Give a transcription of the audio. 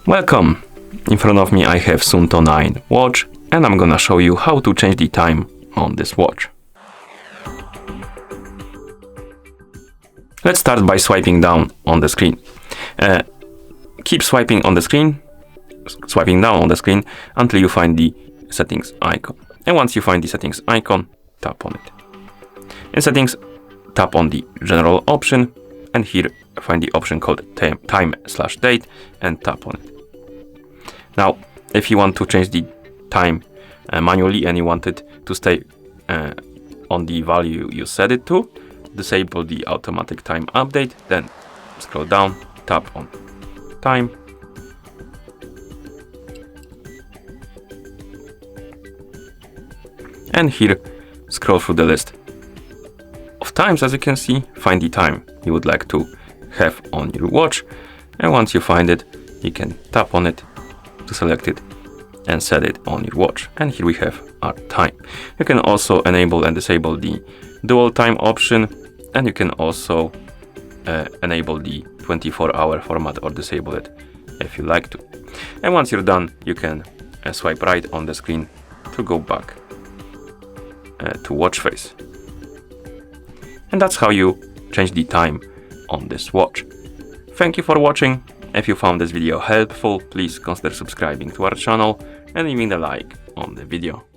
Welcome! In front of me I have SUUNTO 9 watch and I'm gonna show you how to change the time on this watch. Let's start by swiping down on the screen. Keep swiping on the screen, swiping down on the screen until you find the settings icon. And once you find the settings icon, tap on it. In settings, tap on the general option and here find the option called time/date and tap on it. Now, if you want to change the time manually and you want it to stay on the value you set it to, disable the automatic time update, then scroll down, tap on time, and here scroll through the list of times. As you can see, find the time you would like to have on your watch, and once you find it, you can tap on it to select it and set it on your watch. And here we have our time. You can also enable and disable the dual time option, and you can also enable the 24-hour format or disable it if you like to. And once you're done, you can swipe right on the screen to go back to watch face. And that's how you change the time on this watch. Thank you for watching. If you found this video helpful, please consider subscribing to our channel and leaving a like on the video.